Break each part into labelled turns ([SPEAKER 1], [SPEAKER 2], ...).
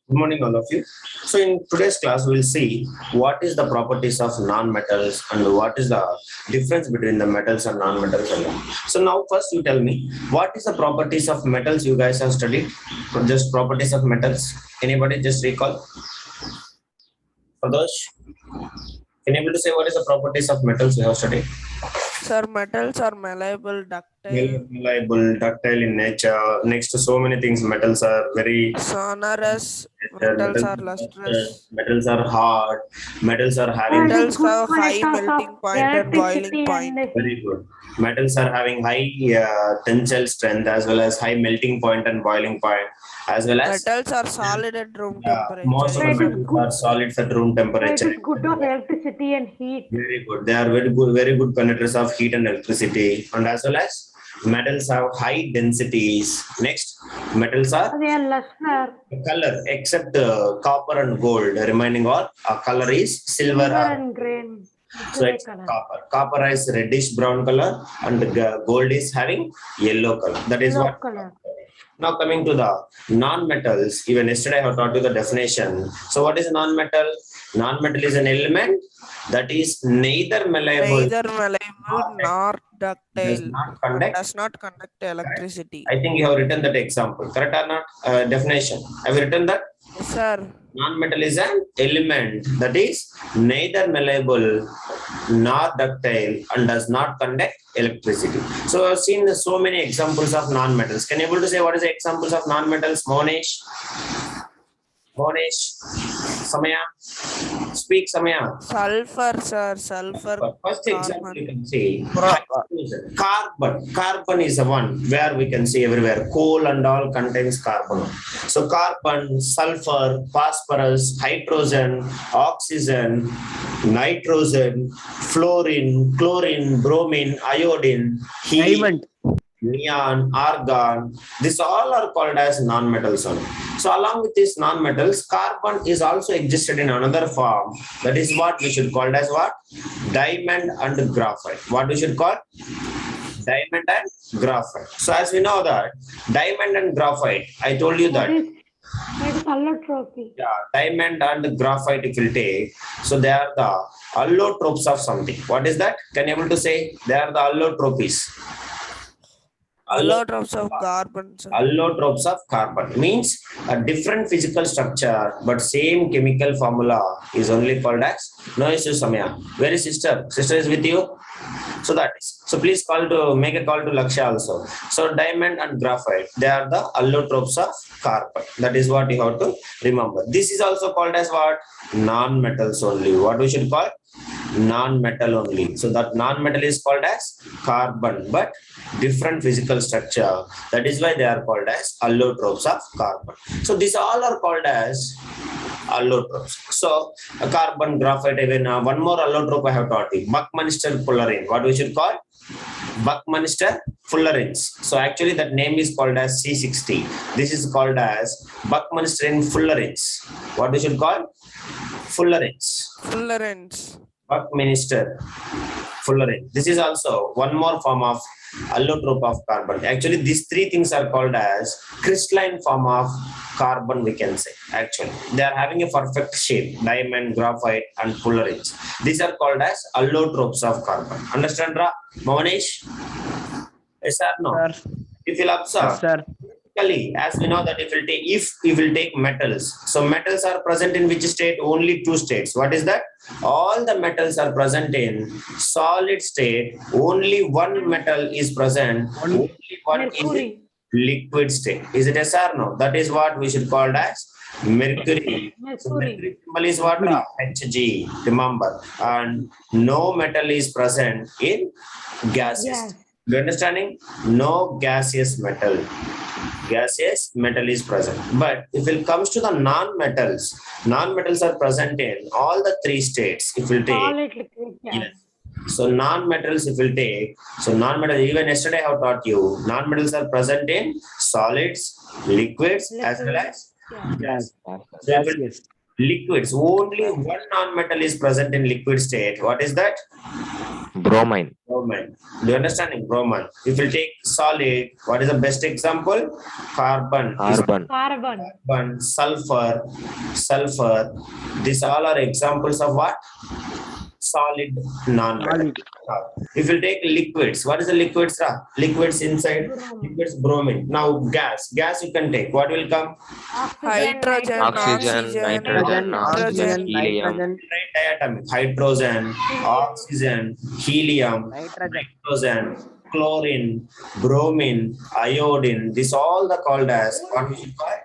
[SPEAKER 1] Good morning, all of you. So, in today's class, we'll see what is the properties of non-metals and what is the difference between the metals and non-metals. So, now first you tell me what is the properties of metals you guys have studied? Just properties of metals. Anybody just recall? For those, can you able to say what is the properties of metals you have studied?
[SPEAKER 2] Sir, metals are malleable, ductile,
[SPEAKER 1] Reliable, ductile in nature. Next to so many things, metals are very
[SPEAKER 2] sonorous, metals are lustrous,
[SPEAKER 1] metals are hard, metals are having
[SPEAKER 3] And a
[SPEAKER 2] metals
[SPEAKER 3] good
[SPEAKER 2] have high
[SPEAKER 3] conductors of
[SPEAKER 2] melting point and boiling
[SPEAKER 3] electricity
[SPEAKER 2] point.
[SPEAKER 3] and
[SPEAKER 1] very
[SPEAKER 3] heat.
[SPEAKER 1] good. Metals are having high tensile strength as well as high melting point and boiling point, as well as
[SPEAKER 2] Metals are solid at room
[SPEAKER 1] most
[SPEAKER 2] temperature.
[SPEAKER 1] of
[SPEAKER 3] So
[SPEAKER 1] the
[SPEAKER 3] it is
[SPEAKER 1] metals
[SPEAKER 3] good.
[SPEAKER 1] are solid at room
[SPEAKER 3] So it
[SPEAKER 1] temperature.
[SPEAKER 3] is good of electricity and heat.
[SPEAKER 1] Very good. They are very good conductors of heat and electricity, and as well as metals have high densities. Next, metals are
[SPEAKER 3] They are luster,
[SPEAKER 1] color except copper and gold. Remaining all color is silver.
[SPEAKER 3] silver and grain.
[SPEAKER 1] So
[SPEAKER 3] Gray
[SPEAKER 1] it's
[SPEAKER 3] color.
[SPEAKER 1] copper. Copper is reddish brown color, and gold is having yellow color. That is
[SPEAKER 3] Yellow
[SPEAKER 1] what.
[SPEAKER 3] color.
[SPEAKER 1] Now coming to the non-metals, even yesterday I have taught you the definition. So what is non-metal? Non-metal is an element that is neither malleable,
[SPEAKER 2] Neither malleable nor
[SPEAKER 1] does
[SPEAKER 2] ductile,
[SPEAKER 1] not conduct.
[SPEAKER 2] does not conduct electricity.
[SPEAKER 1] I think you have written that example, correct or not? Definition. Have you written that?
[SPEAKER 2] Yes, sir.
[SPEAKER 1] Non-metal is an element that is neither malleable nor ductile and does not conduct electricity. So I've seen so many examples of non-metals. Can you able to say what is the examples of non-metals? Monesh, Samaya, speak Samaya.
[SPEAKER 2] Sulfur, sir. Sulfur,
[SPEAKER 1] First example
[SPEAKER 2] carbon.
[SPEAKER 1] you can see carbon. Carbon is the one where we can see everywhere. Coal and all contains carbon. So carbon, sulfur, phosphorus, hydrogen, oxygen, nitrogen, fluorine, chlorine, bromine, iodine, helium, neon, argon, these all are called as non-metals only. So along with these non-metals, carbon is also existed in another form. That is what we should call as what? Diamond and graphite. What we should call? Diamond and graphite. So as we know that diamond and graphite, I told you that.
[SPEAKER 3] That is allotropy.
[SPEAKER 1] Yeah, diamond and graphite if you take, so they are the allotropes of something. What is that? Can you able to say? They are the allotropies.
[SPEAKER 2] Allotropes of carbon, sir.
[SPEAKER 1] Allotropes of carbon means a different physical structure but same chemical formula is only called as no issue Samya. Where is sister? Sister is with you? So that is. So please make a call to Laksha also. So diamond and graphite, they are the allotropes of carbon. That is what you have to remember. This is also called as what? Non-metals only. What we should call? Non-metal only. So that non-metal is called as carbon, but different physical structure. That is why they are called as allotropes of carbon. So these all are called as allotropes. So carbon, graphite, even one more allotrope I have taught you. Buckminster fullerene. What we should call? Buckminster fullerenes. So actually that name is called as C60. This is called as Buckminster fullerenes. What we should call? Fullerenes.
[SPEAKER 2] Fullerenes.
[SPEAKER 1] Buckminster fullerene. This is also one more form of allotrope of carbon. Actually, these three things are called as crystalline form of carbon, we can say. Actually, they are having a perfect shape, diamond, graphite, and fullerenes. These are called as allotropes of carbon. Understand, Ra? Monesh? Yes or no?
[SPEAKER 4] Sir.
[SPEAKER 1] If you'll observe,
[SPEAKER 4] Yes, sir.
[SPEAKER 1] as we know that if we will take metals, so metals are present in which state? Only two states. What is that? All the metals are present in solid state. Only one metal is present. Only one is
[SPEAKER 3] Mercury.
[SPEAKER 1] liquid state. Is it yes or no? That is what we should call as mercury. So
[SPEAKER 3] Mercury.
[SPEAKER 1] mercury symbol is what? Hg. Remember, and no metal is present in gases.
[SPEAKER 3] Gas.
[SPEAKER 1] You understanding? No gaseous metal. Gaseous metal is present. But if it comes to the non-metals, non-metals are present in all the three states. If we take,
[SPEAKER 3] Solid liquid gas.
[SPEAKER 1] yes. So non-metals, if we take, so non-metals, even yesterday I have taught you, non-metals are present in solids, liquids, as well as
[SPEAKER 3] Liquid.
[SPEAKER 1] gas.
[SPEAKER 4] Yes.
[SPEAKER 1] So if we
[SPEAKER 4] Yes.
[SPEAKER 1] Liquids. Only one non-metal is present in liquid state. What is that?
[SPEAKER 4] Bromine.
[SPEAKER 1] Bromine. Do you understand? Bromine. If you take solid, what is the best example? Carbon.
[SPEAKER 4] Carbon.
[SPEAKER 3] Carbon.
[SPEAKER 1] Carbon, sulfur. These all are examples of what? Solid non-metal. If you take liquids, what is the liquids? Liquids inside.
[SPEAKER 3] Bromine.
[SPEAKER 1] Liquids bromine. Now gas. Gas you can take. What will come?
[SPEAKER 2] Hydrogen,
[SPEAKER 4] Oxygen, nitrogen, oxygen, helium.
[SPEAKER 1] Right, diatomic. Hydrogen, oxygen, helium, nitrogen, chlorine, bromine, iodine. These all the called as what we should call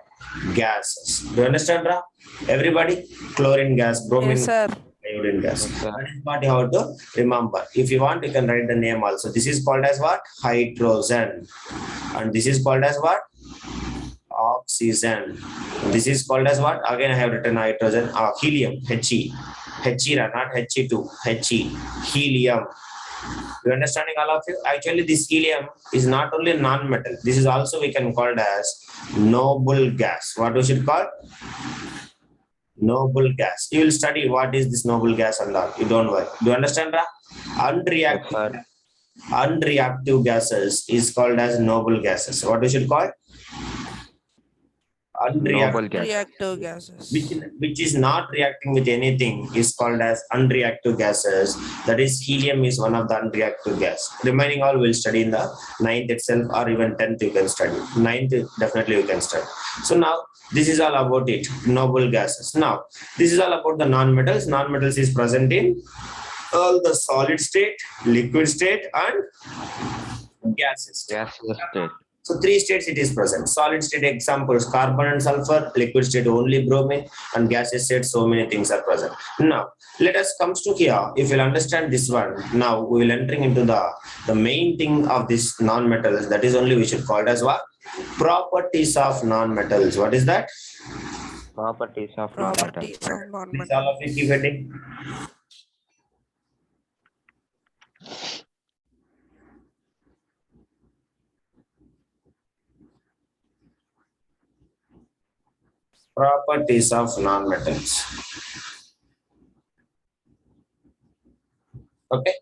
[SPEAKER 1] gases. Do you understand, Ra? Everybody? Chlorine gas, bromine,
[SPEAKER 2] Yes, sir.
[SPEAKER 1] iodine gas.
[SPEAKER 4] Yes, sir.
[SPEAKER 1] That is what you have to remember. If you want, you can write the name also. This is called as what? Hydrogen. And this is called as what? Oxygen. This is called as what? Again, I have written hydrogen. Helium. He. He, not He2. He. Helium. You understanding all of you? Actually, this helium is not only non-metal. This is also we can call it as noble gas. What we should call? Noble gas. You will study what is this noble gas and all. You don't worry. Do you understand, Ra?
[SPEAKER 4] Yes, sir.
[SPEAKER 1] Unreactive gases is called as noble gases. What we should call?
[SPEAKER 4] Noble gas.
[SPEAKER 2] Reactive gases.
[SPEAKER 1] Which is not reacting with anything is called as unreactive gases. That is, helium is one of the unreactive gas. Remaining all will study in the 9th itself, or even 10th you can study. 9th definitely you can study. So now this is all about it, noble gases. Now this is all about the non-metals. Non-metals is present in all the solid state, liquid state, and gases state.
[SPEAKER 4] Gaseous state.
[SPEAKER 1] So 3 states it is present. Solid state examples, carbon and sulfur. Liquid state only bromine. And gaseous state, so many things are present. Now, let us come to here. If you'll understand this one, now we will entering into the main thing of this non-metals. That is only we should call it as what? Properties of non-metals. What is that?
[SPEAKER 4] Properties of non-metal.
[SPEAKER 2] Properties of
[SPEAKER 1] Please
[SPEAKER 2] non-metal.
[SPEAKER 1] all of you keep heading. Properties of non-metals. Okay.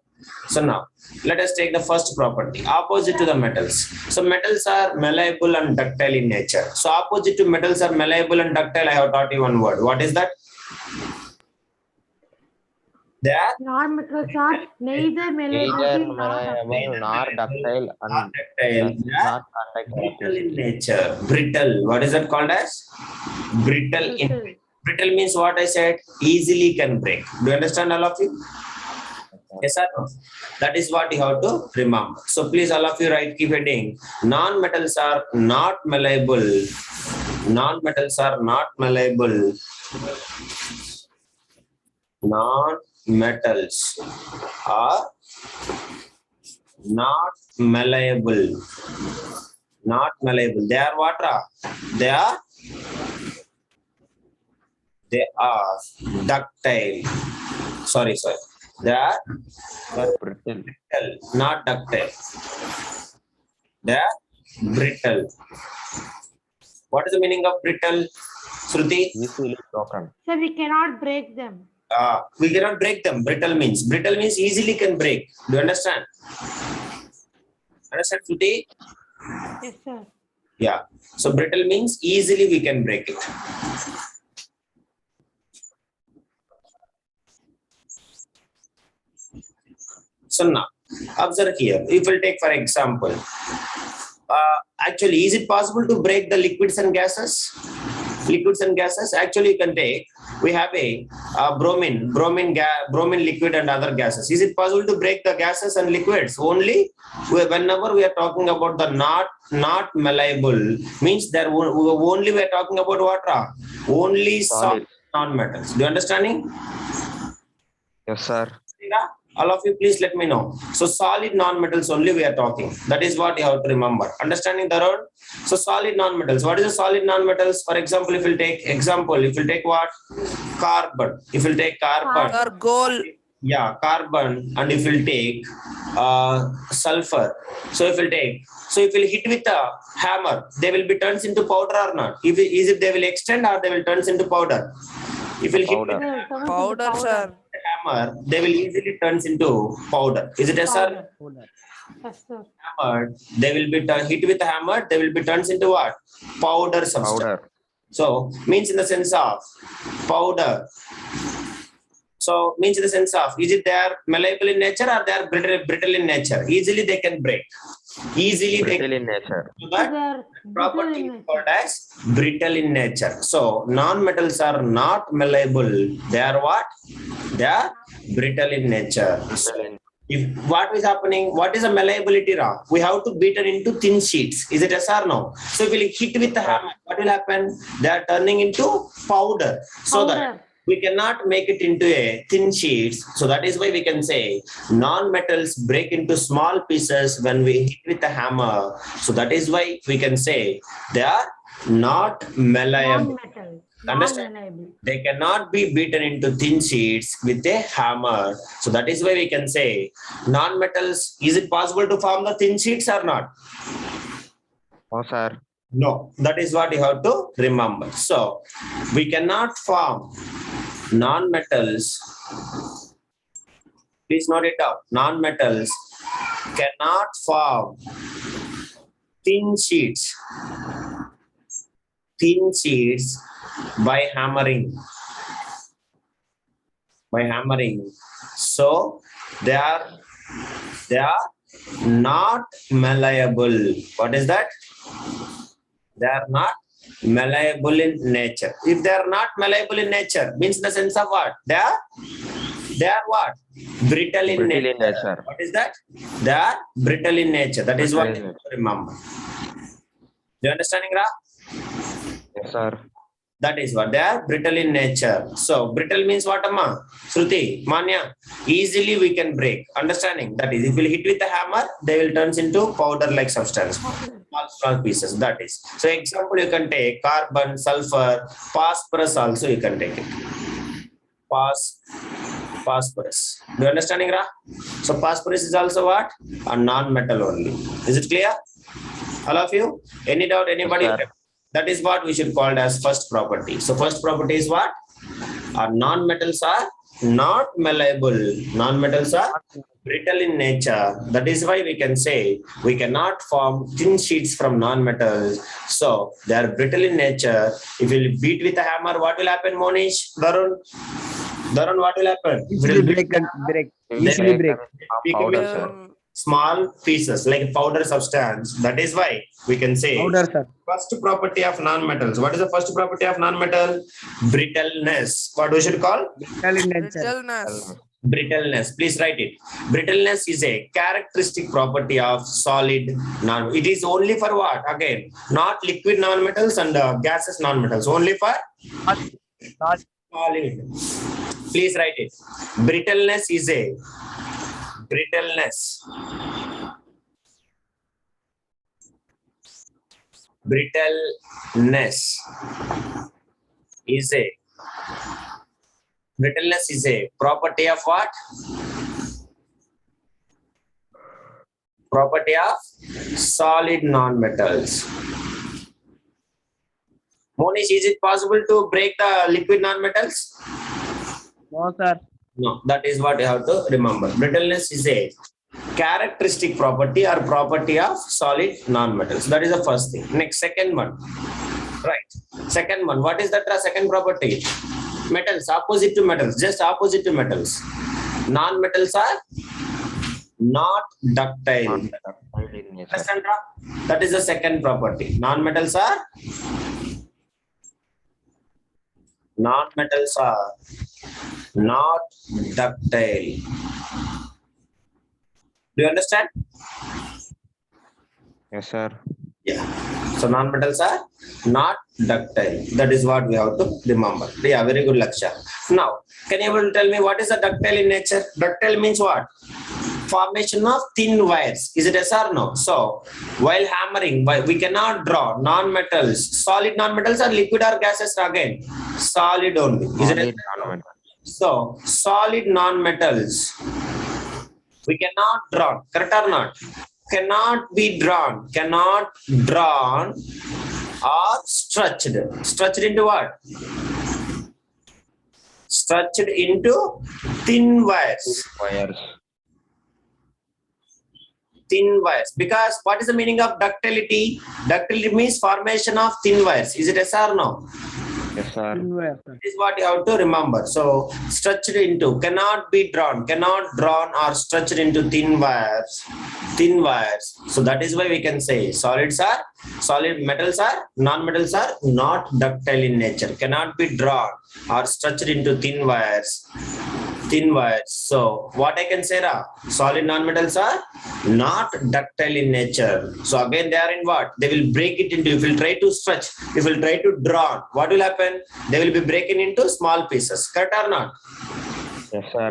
[SPEAKER 1] So now let us take the first property, opposite to the metals. So metals are malleable and ductile in nature. So opposite to metals are malleable and ductile. I have taught you one word. What is that? They are
[SPEAKER 3] Non-metals are neither malleable
[SPEAKER 4] Neither
[SPEAKER 3] nor
[SPEAKER 4] malleable nor ductile and
[SPEAKER 1] not ductile.
[SPEAKER 4] does
[SPEAKER 1] They are
[SPEAKER 4] not conduct
[SPEAKER 1] brittle in
[SPEAKER 4] electricity.
[SPEAKER 1] nature. Brittle. What is that called as? Brittle in.
[SPEAKER 3] brittle.
[SPEAKER 1] Brittle means what I said, easily can break. Do you understand all of you? Yes or no? That is what you have to remember. So please all of you write, keep heading. Non-metals are not malleable. Non-metals are not malleable. Non-metals are not malleable. Not malleable. They are what? They are ductile. Sorry. They are
[SPEAKER 4] Brittle.
[SPEAKER 1] brittle, not ductile. They are brittle. What is the meaning of brittle, Shruti?
[SPEAKER 4] Easily broken.
[SPEAKER 3] So we cannot break them.
[SPEAKER 1] We cannot break them. Brittle means easily can break. Do you understand? Understand, Shruti?
[SPEAKER 3] Yes, sir.
[SPEAKER 1] Yeah. So brittle means easily we can break it. So now, observe here. If we'll take for example, actually, is it possible to break the liquids and gases? Liquids and gases. Actually, you can take. We have a bromine liquid and other gases. Is it possible to break the gases and liquids? Only whenever we are talking about the not malleable means there only we are talking about what? Only solid non-metals. Do you understanding?
[SPEAKER 4] Yes, sir.
[SPEAKER 1] All of you, please let me know. So solid non-metals only we are talking. That is what you have to remember. Understanding the road? So solid non-metals. What is a solid non-metals? For example, if you take what? Carbon. If you take carbon.
[SPEAKER 2] Or gold.
[SPEAKER 1] Yeah, carbon. And if you take sulfur. So if you hit with a hammer, they will be turned into powder or not? If they will extend or they will turn into powder? If you hit
[SPEAKER 4] Powder.
[SPEAKER 1] with
[SPEAKER 3] Sir, coming to the
[SPEAKER 2] Powder, sir.
[SPEAKER 1] a hammer, they will easily turns into powder. Is it yes, sir?
[SPEAKER 3] Powder. Yes, sir.
[SPEAKER 1] Hammer, they will be hit with a hammer, they will be turns into what? Powder substance.
[SPEAKER 4] Powder.
[SPEAKER 1] So means in the sense of powder. So means in the sense of, is it they are malleable in nature or they are brittle in nature? Easily they can break. Easily they
[SPEAKER 4] Brittle in nature.
[SPEAKER 1] do that.
[SPEAKER 3] They are brittle
[SPEAKER 1] Property
[SPEAKER 3] in
[SPEAKER 1] is
[SPEAKER 3] nature.
[SPEAKER 1] called as brittle in nature. So non-metals are not malleable. They are what? They are brittle in nature. So, if what is happening, what is a malleability raw? We have to beat it into thin sheets. Is it yes or no? So if we hit with the hammer, what will happen? They are turning into powder. So that
[SPEAKER 3] Powder.
[SPEAKER 1] we cannot make it into a thin sheets. So that is why we can say non-metals break into small pieces when we hit with the hammer. So that is why we can say they are not malleable.
[SPEAKER 3] Non-metal.
[SPEAKER 1] Understand?
[SPEAKER 3] Non-malleable.
[SPEAKER 1] They cannot be beaten into thin sheets with a hammer. So that is why we can say non-metals, is it possible to form the thin sheets or not?
[SPEAKER 4] No, sir.
[SPEAKER 1] No, that is what you have to remember. So we cannot form non-metals. Please note it down. Non-metals cannot form thin sheets. Thin sheets by hammering. By hammering. So they are not malleable. What is that? They are not malleable in nature. If they are not malleable in nature, means the sense of what? They are what? Brittle in
[SPEAKER 4] Brittle
[SPEAKER 1] nature.
[SPEAKER 4] in nature.
[SPEAKER 1] What is that? They are brittle in nature. That is what
[SPEAKER 4] Brittle
[SPEAKER 1] you
[SPEAKER 4] in
[SPEAKER 1] have to remember. You understanding, Ra?
[SPEAKER 4] Yes, sir.
[SPEAKER 1] That is what they are brittle in nature. So brittle means what, Amma? Shruti, Manya. Easily we can break. Understanding? That is, if we hit with a hammer, they will turn into powder-like substance. Small pieces. That is. So example, you can take carbon, sulfur, phosphorus. Also, you can take it. Phosphorus. Do you understanding, Ra? So phosphorus is also what? A non-metal only. Is it clear? All of you? Any doubt? Anybody?
[SPEAKER 4] Yes, sir.
[SPEAKER 1] That is what we should call as first property. So first property is what? Non-metals are not malleable. Non-metals are brittle in nature. That is why we can say we cannot form thin sheets from non-metals. So they are brittle in nature. If you beat with a hammer, what will happen, Monish? Darun, what will happen?
[SPEAKER 5] Easily break. Easily break.
[SPEAKER 4] Powder, sir.
[SPEAKER 1] Small pieces like powder substance. That is why we can say
[SPEAKER 5] Powder, sir.
[SPEAKER 1] first property of non-metals. What is the first property of non-metal? Brittleness. What we should call?
[SPEAKER 5] Brittle in nature.
[SPEAKER 2] Brittleness.
[SPEAKER 1] Brittleness. Please write it. Brittleness is a characteristic property of solid non. It is only for what? Again, not liquid non-metals and gaseous non-metals. Only for solid. Please write it. Brittleness is a brittleness. Brittleness is a property of what? Property of solid non-metals. Monish, is it possible to break the liquid non-metals?
[SPEAKER 5] No, sir.
[SPEAKER 1] No, that is what you have to remember. Brittleness is a characteristic property or property of solid non-metals. That is the first thing. Next, second one. Right. Second one. What is that second property? Metals, opposite to metals, just opposite to metals. Non-metals are not ductile.
[SPEAKER 4] Ductile in nature.
[SPEAKER 1] Understand, Ra? That is the second property. Non-metals are not ductile. Do you understand?
[SPEAKER 4] Yes, sir.
[SPEAKER 1] Yeah. So non-metals are not ductile. That is what we have to remember. Yeah, very good, Laksha. Now, can you able to tell me what is a ductile in nature? Ductile means what? Formation of thin wires. Is it yes or no? So, while hammering, we cannot draw non-metals. Solid non-metals are liquid or gases again? Solid only. Is it yes or no? So, solid non-metals, we cannot draw, correct or not? Cannot be drawn or stretched. Stretched into what? Stretched into thin wires.
[SPEAKER 4] Wires.
[SPEAKER 1] Thin wires. Because what is the meaning of ductility? Ductility means formation of thin wires. Is it yes or no?
[SPEAKER 4] Yes, sir.
[SPEAKER 5] Inwire, sir.
[SPEAKER 1] This is what you have to remember. So stretched into, cannot be drawn or stretched into thin wires. Thin wires. So that is why we can say solid metals are, non-metals are not ductile in nature. Cannot be drawn or stretched into thin wires. Thin wires. So what I can say, solid non-metals are not ductile in nature. So again, they are in what? They will break it into, if you try to stretch, if you try to draw, what will happen? They will be breaking into small pieces. Correct or not?
[SPEAKER 4] Yes, sir.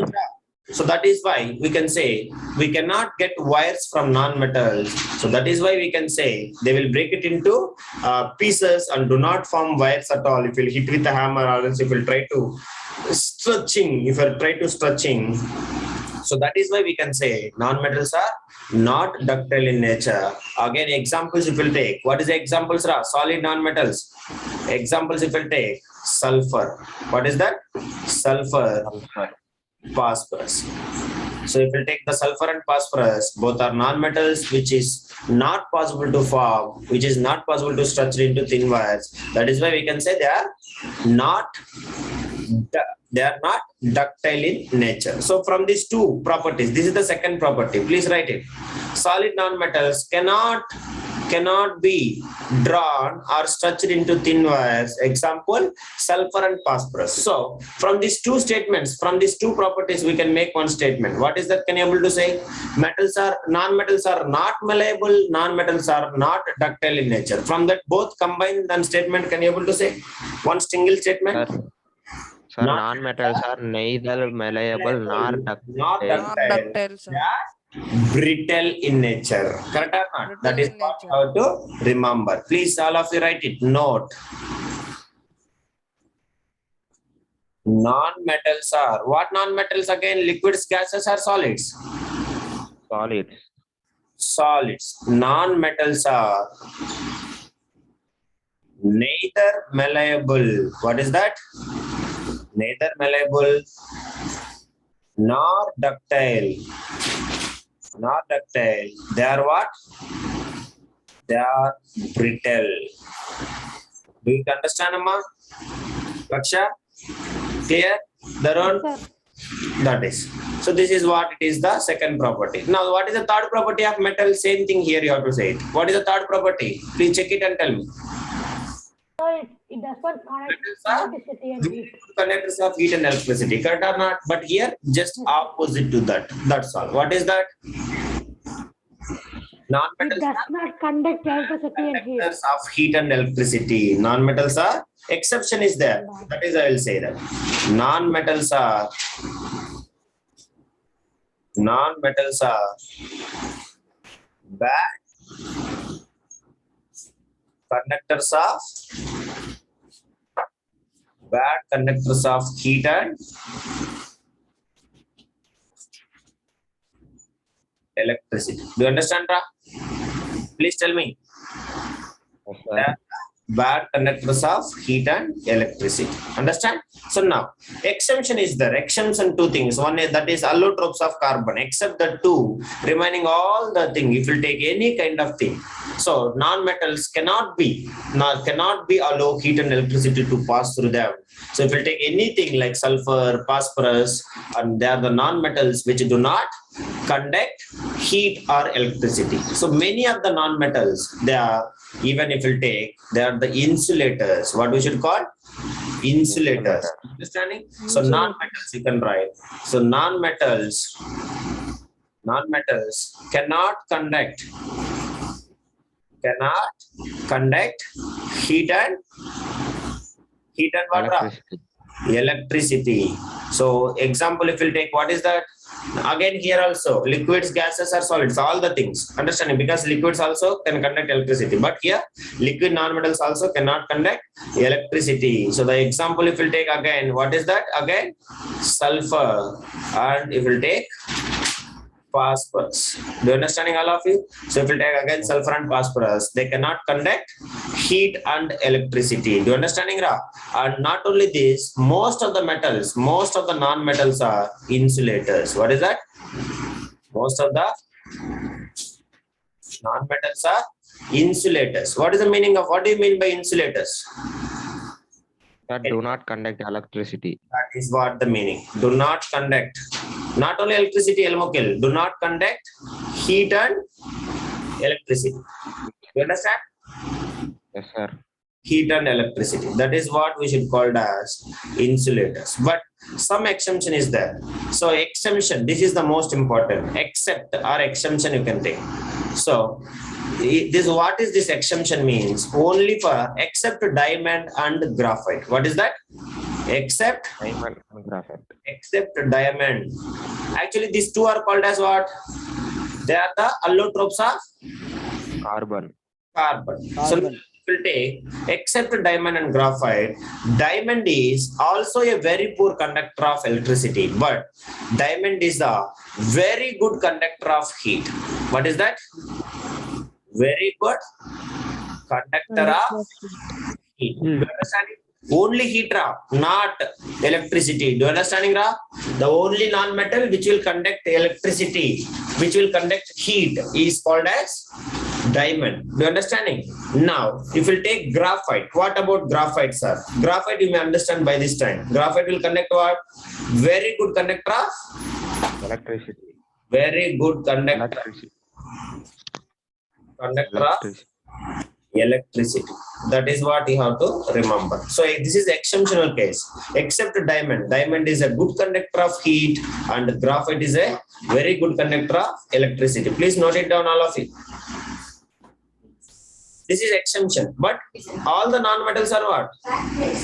[SPEAKER 1] So that is why we can say we cannot get wires from non-metals. So that is why we can say they will break it into pieces and do not form wires at all. If you hit with a hammer, or else if you try to stretching. So that is why we can say non-metals are not ductile in nature. Again, examples if you take. What is the examples? Solid non-metals. Examples if you take sulfur. What is that? Sulfur. Phosphorus. So if you take the sulfur and phosphorus, both are non-metals, which is not possible to form, which is not possible to structure into thin wires. That is why we can say they are not ductile in nature. So from these two properties, this is the second property. Please write it. Solid non-metals cannot be drawn or structured into thin wires. Example, sulfur and phosphorus. So from these two statements, from these two properties, we can make one statement. What is that? Can you able to say? Non-metals are not malleable, non-metals are not ductile in nature. From that both combined then statement, can you able to say one single statement?
[SPEAKER 4] Sir, non-metals are neither malleable nor ductile.
[SPEAKER 1] Not
[SPEAKER 2] Not ductile, sir.
[SPEAKER 1] They are brittle in nature. Correct or not?
[SPEAKER 2] Brittle
[SPEAKER 1] That is
[SPEAKER 2] in
[SPEAKER 1] what
[SPEAKER 2] nature.
[SPEAKER 1] you have to remember. Please, all of you write it. Note. Non-metals are what? Non-metals again? Liquids, gases, or solids?
[SPEAKER 4] Solids.
[SPEAKER 1] Solids. Non-metals are neither malleable. What is that? Neither malleable nor ductile. Not ductile. They are what? They are brittle. Do you understand, Amma? Laksha? Clear? Darun?
[SPEAKER 3] Sir.
[SPEAKER 1] That is. So this is what it is, the second property. Now, what is the third property of metal? Same thing here, you have to say it. What is the third property? Please check it and tell me.
[SPEAKER 3] Sir, it does not connect
[SPEAKER 1] Metals are
[SPEAKER 3] electricity and heat.
[SPEAKER 1] conductors of heat and electricity. Correct or not? But here, just opposite to that. That's all. What is that?
[SPEAKER 3] It
[SPEAKER 1] Non-metals
[SPEAKER 3] does not conduct electricity and heat.
[SPEAKER 1] conductors of heat and electricity. Non-metals are, exception is there. That is, I will say that. Non-metals are bad conductors of heat and electricity. Do you understand, Ra? Please tell me.
[SPEAKER 4] Yes, sir.
[SPEAKER 1] Bad conductors of heat and electricity. Understand? So now, exemption is there. Exemption two things. One is that is allotropes of carbon. Except the two, remaining all the thing. If you take any kind of thing. So non-metals cannot be allow heat and electricity to pass through them. So if you take anything like sulfur, phosphorus, and they are the non-metals which do not conduct heat or electricity. So many of the non-metals, they are, even if you take, they are the insulators. What we should call? Insulators. Understanding? So non-metals you can write. So non-metals cannot conduct heat and what?
[SPEAKER 4] Electricity.
[SPEAKER 1] Electricity. So example, if we'll take, what is that? Again here also, liquids, gases, or solids, all the things. Understanding? Because liquids also can conduct electricity. But here, liquid non-metals also cannot conduct electricity. So the example, if we'll take again, what is that? Again, sulfur. And if we'll take phosphorus. Do you understanding all of you? So if you take again sulfur and phosphorus, they cannot conduct heat and electricity. Do you understanding, Ra? And not only this, most of the metals, most of the non-metals are insulators. What is that? Most of the non-metals are insulators. What is the meaning of, what do you mean by insulators?
[SPEAKER 4] That do not conduct electricity.
[SPEAKER 1] That is what the meaning. Do not conduct. Not only electricity, Elmokil, do not conduct heat and electricity. You understand?
[SPEAKER 4] Yes, sir.
[SPEAKER 1] Heat and electricity. That is what we should call as insulators. But some exemption is there. So exemption, this is the most important. Except or exemption you can take. So this, what is this exemption means? Only for except diamond and graphite. What is that? Except
[SPEAKER 4] Diamond and graphite.
[SPEAKER 1] except diamond. Actually, these two are called as what? They are the allotropes of
[SPEAKER 4] Carbon.
[SPEAKER 1] carbon. So
[SPEAKER 5] Carbon.
[SPEAKER 1] will take except diamond and graphite. Diamond is also a very poor conductor of electricity, but diamond is a very good conductor of heat. What is that? Very good conductor of heat. Do you understand it? Only heat, Ra, not electricity. Do you understanding, Ra? The only non-metal which will conduct electricity, which will conduct heat, is called as diamond. Do you understanding? Now, if you take graphite, what about graphite, sir? Graphite you may understand by this time. Graphite will conduct what? Very good conductor of
[SPEAKER 4] Electricity.
[SPEAKER 1] very good conductor of
[SPEAKER 4] Electricity.
[SPEAKER 1] electricity. That is what you have to remember. So this is exceptional case. Except diamond. Diamond is a good conductor of heat and graphite is a very good conductor of electricity. Please note it down, all of you. This is exemption. But all the non-metals are what?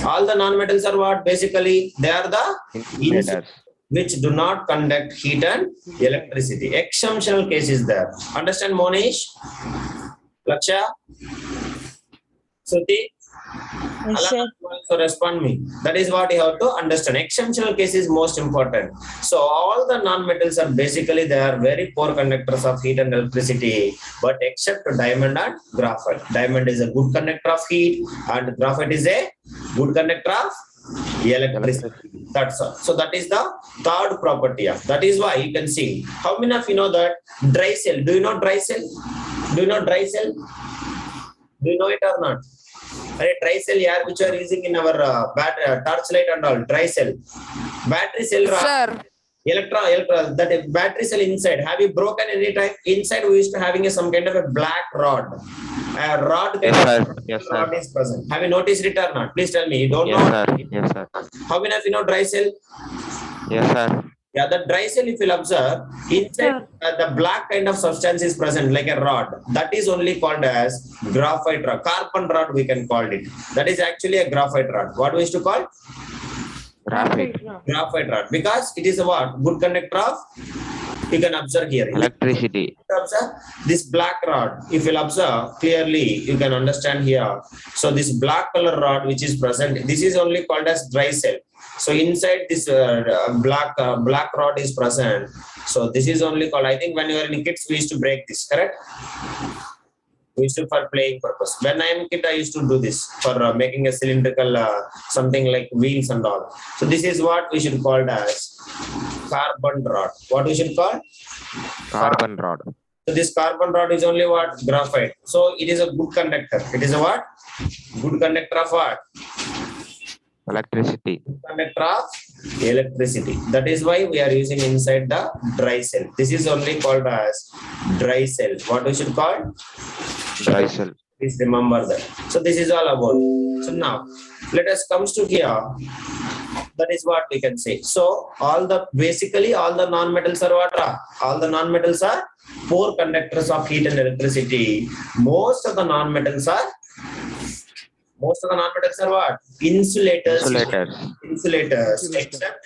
[SPEAKER 1] All the non-metals are what? Basically, they are the
[SPEAKER 4] Insulators.
[SPEAKER 1] which do not conduct heat and electricity. Exceptional case is there. Understand, Monish? Laksha? Suti?
[SPEAKER 2] sir.
[SPEAKER 1] So respond me. That is what you have to understand. Exceptional case is most important. So all the non-metals are basically, they are very poor conductors of heat and electricity, but except diamond and graphite. Diamond is a good conductor of heat and graphite is a good conductor of electricity. That's all. So that is the third property. That is why you can see. How many of you know that dry cell? Do you know dry cell? Do you know dry cell? Do you know it or not? Dry cell here, which are using in our torchlight and all. Dry cell, battery cell,
[SPEAKER 2] Sir.
[SPEAKER 1] electron. That battery cell inside. Have you broken any time? Inside we used to having some kind of a black rod. A rod kind
[SPEAKER 4] Yes, sir.
[SPEAKER 1] of
[SPEAKER 4] Yes, sir.
[SPEAKER 1] rod is present. Have you noticed it or not? Please tell me. You don't
[SPEAKER 4] Yes,
[SPEAKER 1] know?
[SPEAKER 4] sir. Yes, sir.
[SPEAKER 1] How many of you know dry cell?
[SPEAKER 4] Yes, sir.
[SPEAKER 1] Yeah, the dry cell, if you'll observe, inside the black kind of substance is present like a rod. That is only called as graphite rod. Carbon rod we can call it. That is actually a graphite rod. What we used to call?
[SPEAKER 4] Graphite.
[SPEAKER 1] Graphite rod. Because it is a what? Good conductor of, you can observe here.
[SPEAKER 4] Electricity.
[SPEAKER 1] Observe this black rod. If you'll observe clearly, you can understand here. So this black color rod which is present, this is only called as dry cell. So inside this black rod is present. So this is only called, I think when you were in kids, we used to break this, correct? We used to for playing purpose. When I am a kid, I used to do this for making a cylindrical something like wheels and all. So this is what we should call as carbon rod. What we should call?
[SPEAKER 4] Carbon rod.
[SPEAKER 1] So this carbon rod is only what? Graphite. So it is a good conductor. It is a what? Good conductor of what?
[SPEAKER 4] Electricity.
[SPEAKER 1] Good conductor of electricity. That is why we are using inside the dry cell. This is only called as dry cell. What we should call?
[SPEAKER 4] Dry cell.
[SPEAKER 1] Please remember that. So this is all about. So now let us comes to here. That is what we can say. So basically all the non-metals are what? All the non-metals are poor conductors of heat and electricity. Most of the non-metals are what? Insulators. Insulators. Except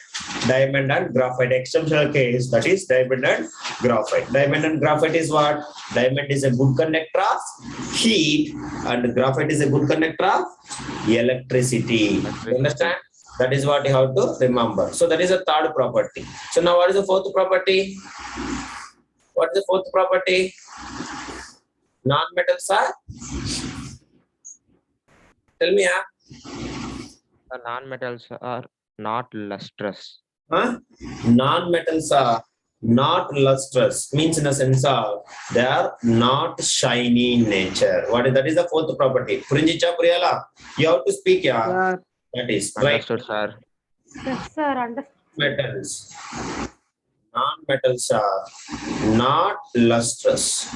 [SPEAKER 1] diamond and graphite. Exceptional case, that is diamond and graphite. Diamond and graphite is what? Diamond is a good conductor of heat and graphite is a good conductor of electricity. You understand? That is what you have to remember. So that is a third property. So now what is the fourth property? What's the fourth property? Non-metals are? Tell me,
[SPEAKER 4] The non-metals are not lustrous.
[SPEAKER 1] huh? Non-metals are not lustrous, means in the sense of they are not shiny in nature. What is that? Is the fourth property. Purinjicha Puriyala, you have to speak, yeah.
[SPEAKER 5] Sir.
[SPEAKER 1] That is right.
[SPEAKER 4] Understood, sir.
[SPEAKER 3] Yes, sir. Understood.
[SPEAKER 1] Metals. Non-metals are not lustrous.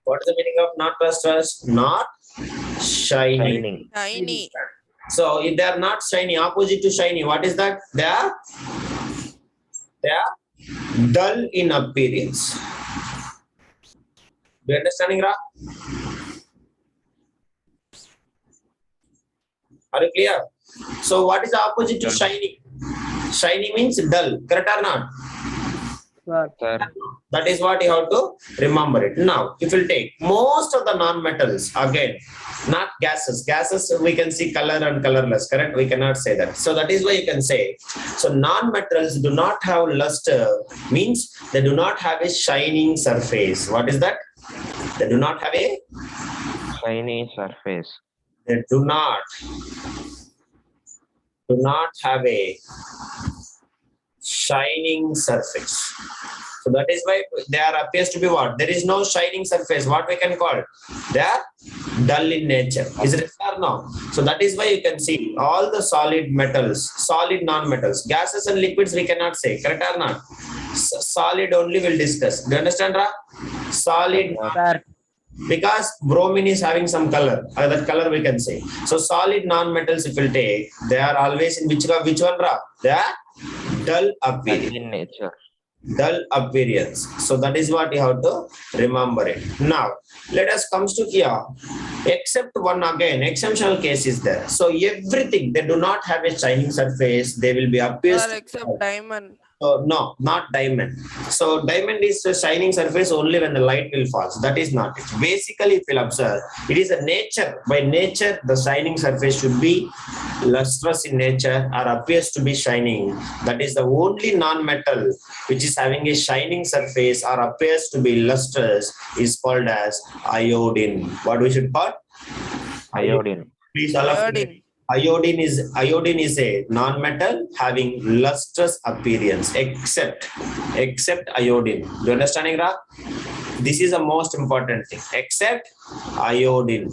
[SPEAKER 1] What is the meaning of not lustrous? Not shiny.
[SPEAKER 4] Shining.
[SPEAKER 2] Tiny.
[SPEAKER 1] So if they are not shiny, opposite to shiny, what is that? They are dull in appearance. Do you understanding, Ra? Are you clear? So what is the opposite to shiny? Shiny means dull, correct or not?
[SPEAKER 5] Sir.
[SPEAKER 4] Sir.
[SPEAKER 1] That is what you have to remember it. Now, if you take most of the non-metals, again, not gases. Gases, we can see color and colorless, correct? We cannot say that. So that is why you can say, so non-metals do not have luster, means they do not have a shining surface. What is that? They do not have a,
[SPEAKER 4] Shiny surface.
[SPEAKER 1] they do not have a shining surface. So that is why there appears to be what? There is no shining surface. What we can call? They are dull in nature. Is it or no? So that is why you can see all the solid metals, solid non-metals, gases and liquids we cannot say. Correct or not? Solid only we'll discuss. Do you understand, Ra? Solid.
[SPEAKER 5] Sir.
[SPEAKER 1] Because bromine is having some color, that color we can say. So solid non-metals if we'll take, they are always in which one, Ra? They are dull appearance.
[SPEAKER 4] In nature.
[SPEAKER 1] Dull appearance. So that is what you have to remember it. Now, let us comes to here. Except one again, exceptional case is there. So everything, they do not have a shining surface. They will be appears.
[SPEAKER 2] Sir, except diamond.
[SPEAKER 1] No, not diamond. So diamond is a shining surface only when the light will fall. So that is not it. Basically, if you'll observe, it is a nature. By nature, the shining surface should be lustrous in nature or appears to be shining. That is the only non-metal which is having a shining surface or appears to be lustrous is called as iodine. What we should call?
[SPEAKER 4] Iodine.
[SPEAKER 1] Please all of you.
[SPEAKER 2] Iodine.
[SPEAKER 1] Iodine is a non-metal having lustrous appearance except iodine. Do you understanding, Ra? This is the most important thing. Except iodine.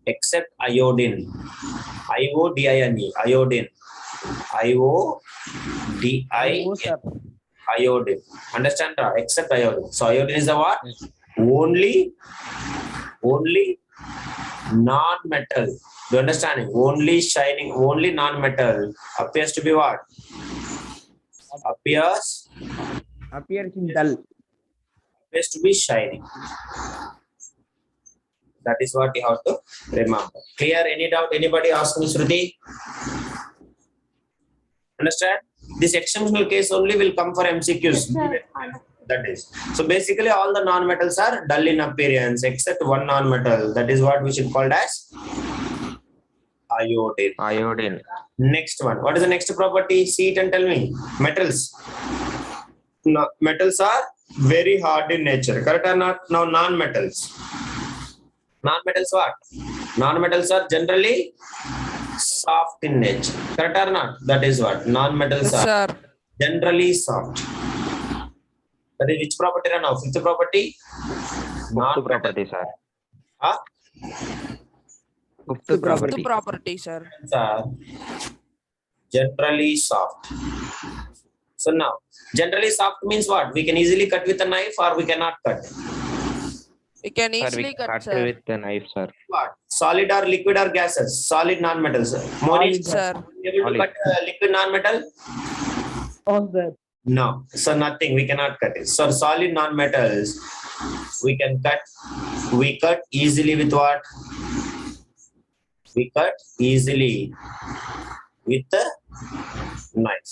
[SPEAKER 1] Except iodine. I-O-D-I-N-E. Iodine. I-O-D-I-N.
[SPEAKER 5] No, sir.
[SPEAKER 1] Iodine. Understand, Ra? Except iodine. So iodine is the what? Only non-metal. Do you understand? Only shining, only non-metal appears to be what? Appears
[SPEAKER 5] Appears in dull.
[SPEAKER 1] to be shining. That is what you have to remember. Clear? Any doubt? Anybody ask me, Shruti? Understand? This exceptional case only will come for MCQs.
[SPEAKER 3] Yes, sir.
[SPEAKER 1] That is. So basically all the non-metals are dull in appearance except one non-metal. That is what we should call as iodine.
[SPEAKER 4] Iodine.
[SPEAKER 1] Next one. What is the next property? See it and tell me. Metals. No, metals are very hard in nature. Correct or not? Now non-metals. Non-metals what? Non-metals are generally soft in nature. Correct or not? That is what? Non-metals
[SPEAKER 2] Yes,
[SPEAKER 1] are
[SPEAKER 2] sir.
[SPEAKER 1] generally soft. That is which property now? Fifth property?
[SPEAKER 4] Fifth property, sir.
[SPEAKER 1] Huh?
[SPEAKER 4] Fifth
[SPEAKER 2] The
[SPEAKER 4] property.
[SPEAKER 2] property, sir.
[SPEAKER 1] Are generally soft. So now, generally soft means what? We can easily cut with a knife or we cannot cut.
[SPEAKER 2] We can
[SPEAKER 4] Sir, we
[SPEAKER 2] easily cut,
[SPEAKER 4] cut
[SPEAKER 2] sir.
[SPEAKER 4] with the knife, sir.
[SPEAKER 1] What? Solid or liquid or gases? Solid non-metals. Monish,
[SPEAKER 2] Sir.
[SPEAKER 1] able to cut liquid non-metal?
[SPEAKER 5] Oh, sir.
[SPEAKER 1] No. So nothing. We cannot cut it. So solid non-metals, we can cut. We cut easily with what? We cut easily with the knife.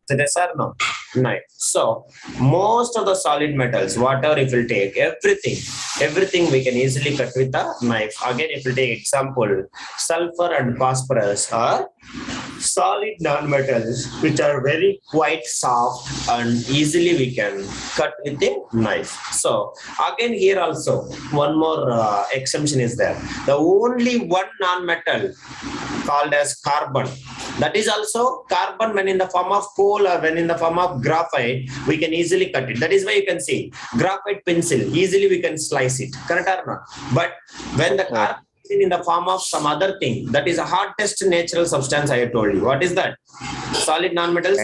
[SPEAKER 1] So yes or no? Knife. So most of the solid metals, whatever if we'll take, everything we can easily cut with a knife. Again, if we take example, sulfur and phosphorus are solid non-metals which are very quite soft and easily we can cut with a knife. So again here also one more exemption is there. The only one non-metal called as carbon, that is also carbon when in the form of coal or when in the form of graphite, we can easily cut it. That is why you can see graphite pencil, easily we can slice it, correct or not? But when the carbon is in the form of some other thing, that is a hardest natural substance I have told you. What is that? Solid non-metals,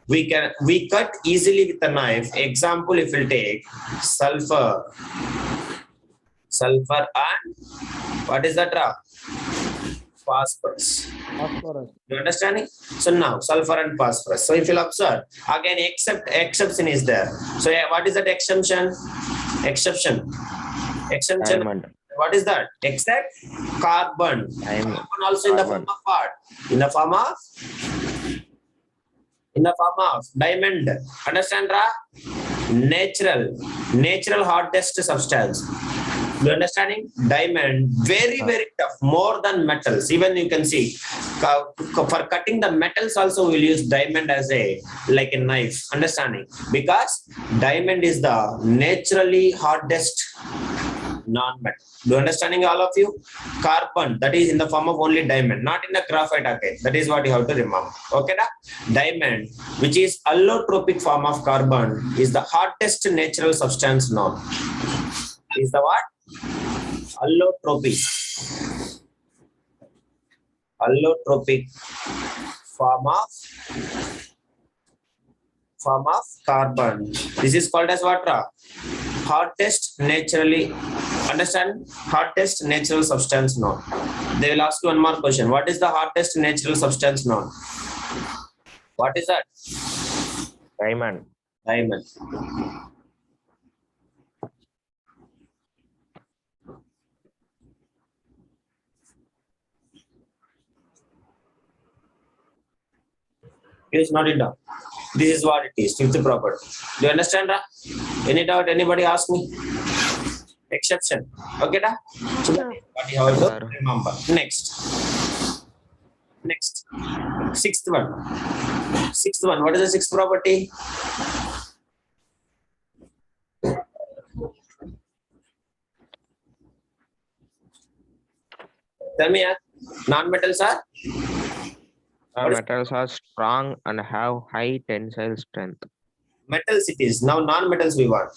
[SPEAKER 1] we cut easily with a knife. Example, if we'll take sulfur and what is that? Phosphorus.
[SPEAKER 5] Phosphorus.
[SPEAKER 1] You understanding? So now sulfur and phosphorus. So if you'll observe, again exception is there. So yeah, what is that exemption? Exception.
[SPEAKER 4] Diamond.
[SPEAKER 1] What is that? Except carbon.
[SPEAKER 4] Diamond.
[SPEAKER 1] Carbon also in the form of what? In the form of diamond. Understand, Ra? Natural hardest substance. You understanding? Diamond, very tough, more than metals. Even you can see, for cutting the metals also we'll use diamond as like a knife. Understanding? Because diamond is the naturally hardest non-metal. Do you understanding all of you? Carbon, that is in the form of only diamond, not in the graphite again. That is what you have to remember. Okay, da? Diamond, which is allotropic form of carbon, is the hardest natural substance known. Is the what? Allotropic form of carbon. This is called as what? Hardest naturally, understand? Hardest natural substance known. They will ask you one more question. What is the hardest natural substance known? What is that?
[SPEAKER 4] Diamond.
[SPEAKER 1] Diamond. Please note it down. This is what it is, fifth property. Do you understand, Ra? Any doubt? Anybody ask me? Exception. Okay, da? So that is what you have to remember. Next. Sixth one. What is the sixth property? Tell me, non-metals are?
[SPEAKER 4] Metals are strong and have high tensile strength.
[SPEAKER 1] Metals it is. Now non-metals we want.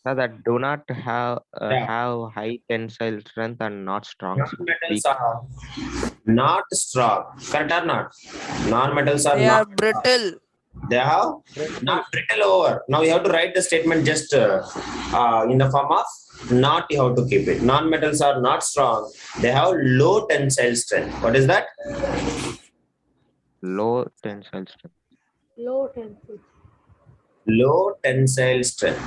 [SPEAKER 4] So that do not have high tensile strength and not strong.
[SPEAKER 1] Non-metals are not strong. Correct or not? Non-metals are
[SPEAKER 2] They are
[SPEAKER 1] not
[SPEAKER 2] brittle.
[SPEAKER 1] They have not brittle over. Now you have to write the statement just in the form of not. You have to keep it. Non-metals are not strong. They have low tensile strength. What is that?
[SPEAKER 4] Low tensile strength.
[SPEAKER 3] Low tensile.
[SPEAKER 1] Low tensile strength.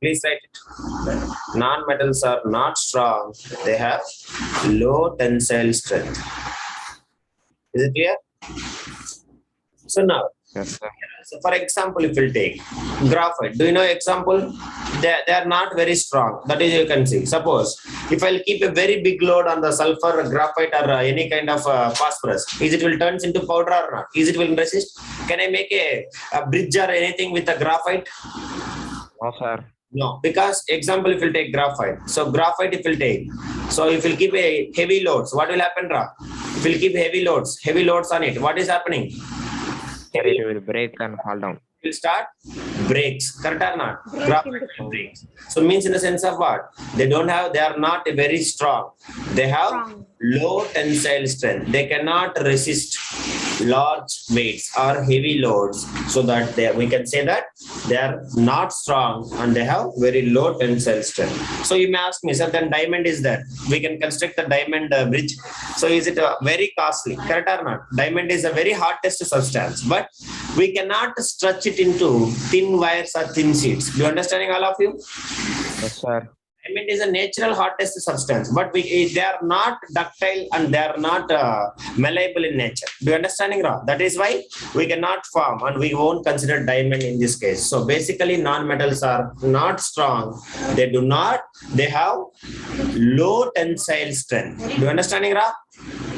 [SPEAKER 1] Please write it. Non-metals are not strong. They have low tensile strength. Is it clear? So now,
[SPEAKER 4] Yes, sir.
[SPEAKER 1] so for example, if we'll take graphite, do you know example? They are not very strong. That is, you can see. Suppose if I'll keep a very big load on the sulfur, graphite, or any kind of phosphorus, is it will turn into powder or not? Is it will resist? Can I make a bridge or anything with a graphite?
[SPEAKER 4] No, sir.
[SPEAKER 1] No, because example, if you take graphite. So graphite, if you take, so if you keep a heavy loads, what will happen, Ra? If you keep heavy loads on it, what is happening?
[SPEAKER 4] It will break and fall down.
[SPEAKER 1] Will start breaks. Correct or not? Graphite will breaks. So means in the sense of what? They are not very strong. They have low tensile strength. They cannot resist large weights or heavy loads. So that we can say that they are not strong and they have very low tensile strength. So you may ask me, sir, then diamond is there. We can construct the diamond bridge. So is it very costly? Correct or not? Diamond is a very hardest substance, but we cannot stretch it into thin wires or thin sheets. Do you understanding all of you?
[SPEAKER 4] Yes, sir.
[SPEAKER 1] Diamond is a natural hardest substance, but they are not ductile and they are not malleable in nature. Do you understanding, Ra? That is why we cannot form and we won't consider diamond in this case. So basically, non-metals are not strong. They have low tensile strength. Do you understanding, Ra?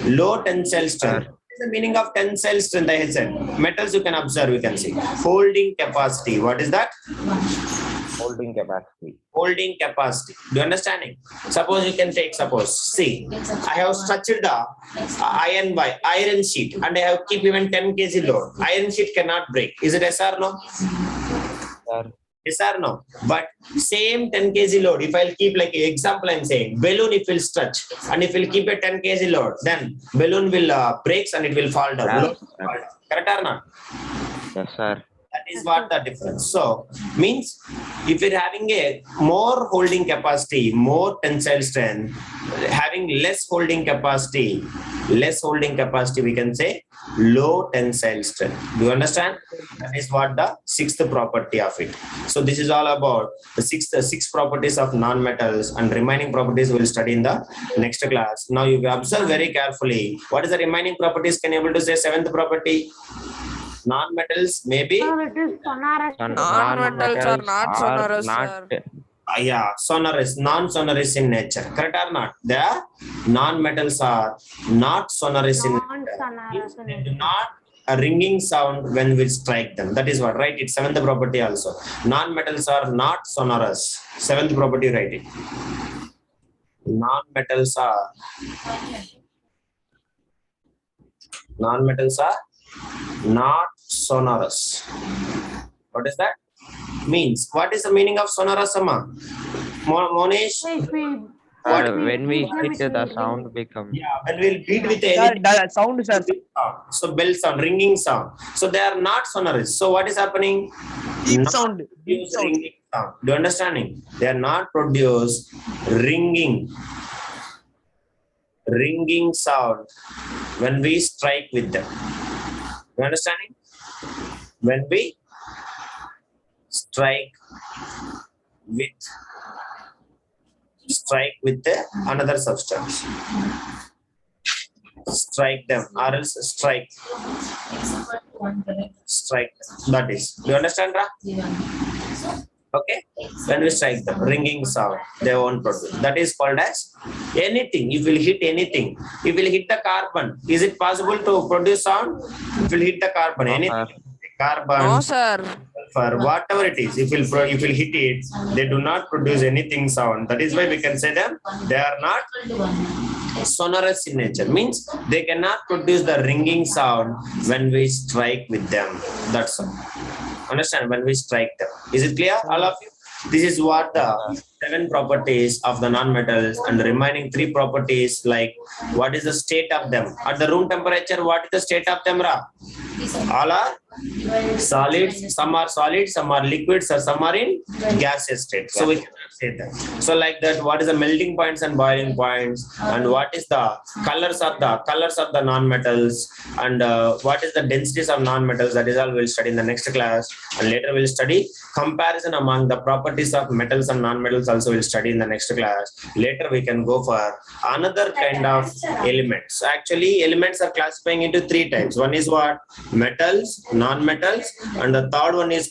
[SPEAKER 1] Low tensile strength. What is the meaning of tensile strength? I said metals you can observe, you can see. Holding capacity. What is that?
[SPEAKER 4] Holding capacity.
[SPEAKER 1] Holding capacity. Do you understanding? Suppose you can take, see, I have structured the iron sheet and I have keep even 10 kg load. Iron sheet cannot break. Is it yes or no?
[SPEAKER 4] Sir,
[SPEAKER 1] Yes or no? But same 10 kg load, if I'll keep like example I'm saying, balloon if will stretch and if we'll keep a 10 kg load, then balloon will breaks and it will fall down.
[SPEAKER 4] Yeah.
[SPEAKER 1] Balloon will fall down. Correct or not?
[SPEAKER 4] yes, sir.
[SPEAKER 1] That is what the difference. So means if you're having a more holding capacity, more tensile strength, having less holding capacity, we can say low tensile strength. Do you understand? That is what the sixth property of it. So this is all about the six properties of non-metals, and remaining properties we'll study in the next class. Now you observe very carefully. What is the remaining properties? Can you able to say seventh property? Non-metals maybe
[SPEAKER 3] Sir, it is sonorous.
[SPEAKER 2] Non-metals are not sonorous, sir.
[SPEAKER 1] Sonorous, non-sonorous in nature. Correct or not? The non-metals are not sonorous in nature.
[SPEAKER 3] Non-sonorous in
[SPEAKER 1] They do not a ringing sound when we strike them. That is what, right? It's seventh property also. Non-metals are not sonorous. Seventh property, write it. Non-metals are not sonorous. What is that? Means, what is the meaning of sonorous, Amma? Monish?
[SPEAKER 3] If we
[SPEAKER 4] When we hit the sound become.
[SPEAKER 1] Yeah, when we'll beat with
[SPEAKER 5] Sir,
[SPEAKER 1] anything.
[SPEAKER 5] sound, sir.
[SPEAKER 1] So bell sound, ringing sound. So they are not sonorous. So what is happening?
[SPEAKER 5] Deep
[SPEAKER 1] Not
[SPEAKER 5] sound. Deep
[SPEAKER 1] produce
[SPEAKER 5] sound.
[SPEAKER 1] ringing sound. Do you understanding? They are not produce ringing sound when we strike with them. You understanding? When we strike with another substance. Strike them or else strike. That is. Do you understand, Ra? Okay? When we strike them, ringing sound, they won't produce. That is called as anything. If you will hit anything, if you will hit the carbon, is it possible to produce sound? If you will hit the carbon, anything, carbon,
[SPEAKER 2] No, sir.
[SPEAKER 1] for whatever it is, if you hit it, they do not produce anything sound. That is why we can say them, they are not sonorous in nature. Means they cannot produce the ringing sound when we strike with them. That's all. Understand? When we strike them. Is it clear, all of you? This is what the 7 properties of the non-metals, and the remaining 3 properties, like what is the state of them at the room temperature. What is the state of them, Ra? All are solids. Some are solids, some are liquids, or some are in gaseous state. So we cannot say that. So like that, what is the melting points and boiling points, and what is the colors of the non-metals, and what is the densities of non-metals? That is all we'll study in the next class, and later we'll study comparison among the properties of metals and non-metals. Also we'll study in the next class. Later we can go for another kind of elements. Actually, elements are classifying into 3 types. One is what? Metals, non-metals, and the third one is